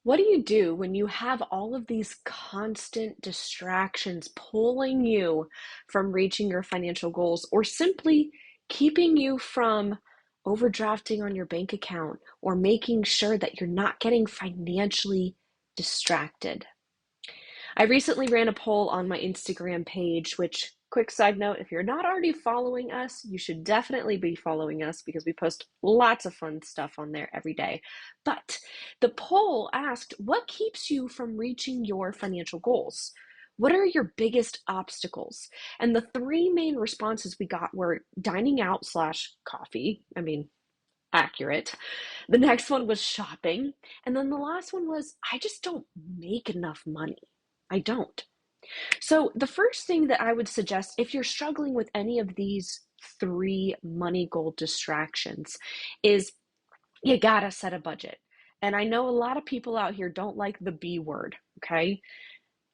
What do you do when you have all of these constant distractions pulling you from reaching your financial goals or simply keeping you from overdrafting on your bank account or making sure that you're not getting financially distracted? I recently ran a poll on my Instagram page, which, quick side note, if you're not already following us, you should definitely be following us because we post lots of fun stuff on there every day. But the poll asked, what keeps you from reaching your financial goals? What are your biggest obstacles? And the three main responses we got were dining out slash coffee. I mean, accurate. The next one was shopping. And then the last one was, I just don't make enough money. I don't. So, the first thing that I would suggest if you're struggling with any of these three money goal distractions is you gotta set a budget. And I know a lot of people out here don't like the B word, okay?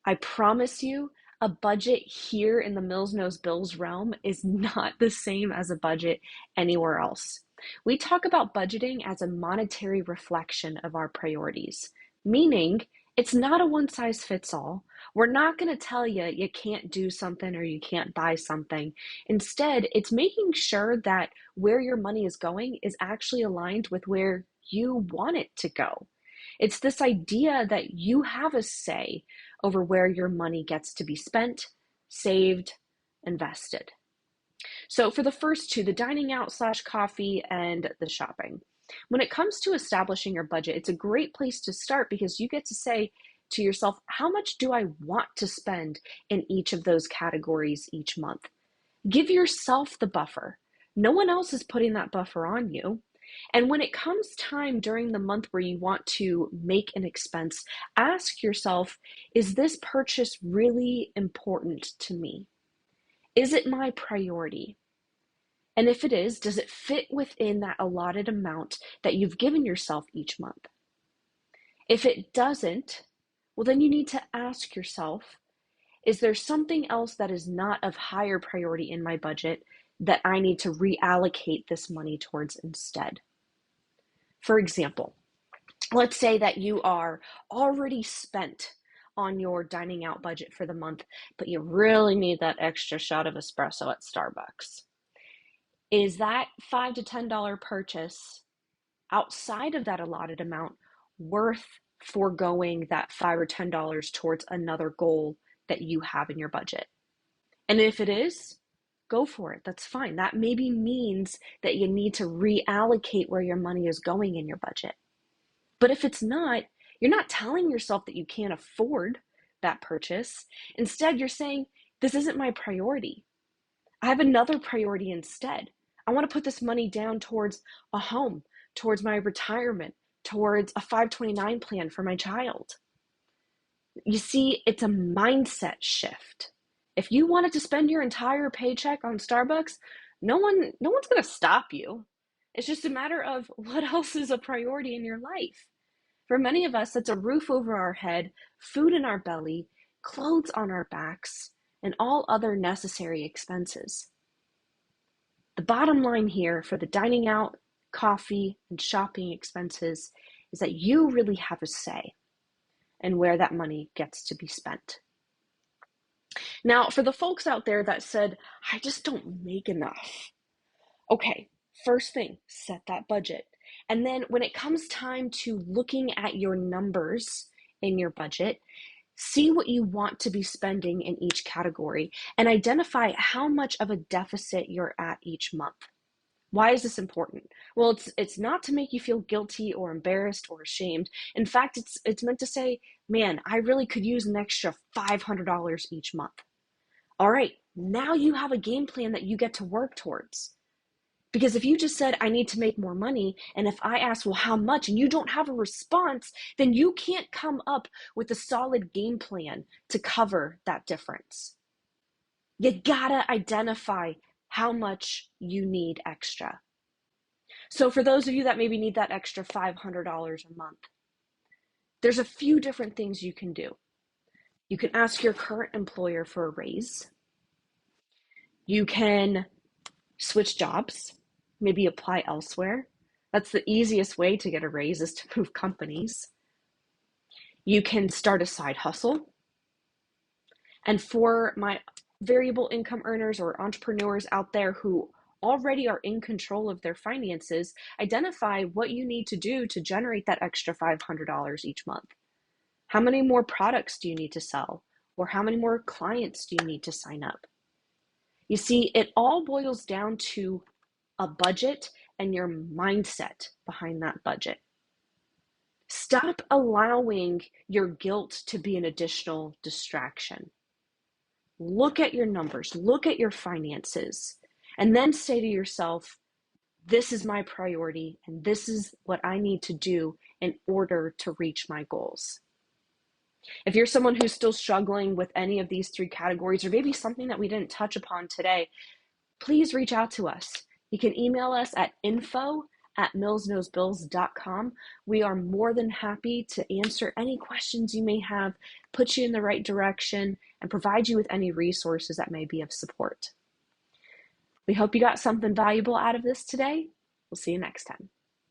I promise you, a budget here in the Mills Knows Bills realm is not the same as a budget anywhere else. We talk about budgeting as a monetary reflection of our priorities, meaning it's not a one size fits all. We're not going to tell you you can't do something or you can't buy something. Instead, it's making sure that where your money is going is actually aligned with where you want it to go. It's this idea that you have a say over where your money gets to be spent, saved, invested. So for the first two, the dining out slash coffee and the shopping, when it comes to establishing your budget, it's a great place to start because you get to say to yourself, how much do I want to spend in each of those categories each month? Give yourself the buffer. No one else is putting that buffer on you. And when it comes time during the month where you want to make an expense, ask yourself, is this purchase really important to me? Is it my priority? And if it is, does it fit within that allotted amount that you've given yourself each month? If it doesn't, well, then you need to ask yourself, is there something else that is not of higher priority in my budget that I need to reallocate this money towards instead? For example, let's say that you are already spent on your dining out budget for the month, but you really need that extra shot of espresso at Starbucks. Is that $5 to $10 purchase outside of that allotted amount worth foregoing that $5 or $10 towards another goal that you have in your budget? And if it is, go for it. That's fine. That maybe means that you need to reallocate where your money is going in your budget. But if it's not, you're not telling yourself that you can't afford that purchase. Instead, you're saying, this isn't my priority. I have another priority instead. I want to put this money down towards a home, towards my retirement, towards a 529 plan for my child. You see, it's a mindset shift. If you wanted to spend your entire paycheck on Starbucks, no one's going to stop you. It's just a matter of what else is a priority in your life. For many of us, that's a roof over our head, food in our belly, clothes on our backs, and all other necessary expenses. The bottom line here for the dining out, coffee, and shopping expenses is that you really have a say in where that money gets to be spent. Now, for the folks out there that said, I just don't make enough. Okay, first thing, set that budget. And then when it comes time to looking at your numbers in your budget, see what you want to be spending in each category and identify how much of a deficit you're at each month. Why is this important? Well, it's not to make you feel guilty or embarrassed or ashamed. In fact, it's meant to say, man, I really could use an extra $500 each month. All right, now you have a game plan that you get to work towards. Because if you just said, I need to make more money, and if I ask, well, how much, and you don't have a response, then you can't come up with a solid game plan to cover that difference. You gotta identify how much you need extra. So for those of you that maybe need that extra $500 a month, there's a few different things you can do. You can ask your current employer for a raise. You can switch jobs, maybe apply elsewhere. That's the easiest way to get a raise is to move companies. You can start a side hustle. And for my variable income earners or entrepreneurs out there who already are in control of their finances, identify what you need to do to generate that extra $500 each month. How many more products do you need to sell? Or how many more clients do you need to sign up? You see, it all boils down to a budget and your mindset behind that budget. Stop allowing your guilt to be an additional distraction. Look at your numbers, look at your finances, and then say to yourself, this is my priority and this is what I need to do in order to reach my goals. If you're someone who's still struggling with any of these three categories, or maybe something that we didn't touch upon today, please reach out to us. You can email us at info@millsknowsbills.com. We are more than happy to answer any questions you may have, put you in the right direction, and provide you with any resources that may be of support. We hope you got something valuable out of this today. We'll see you next time.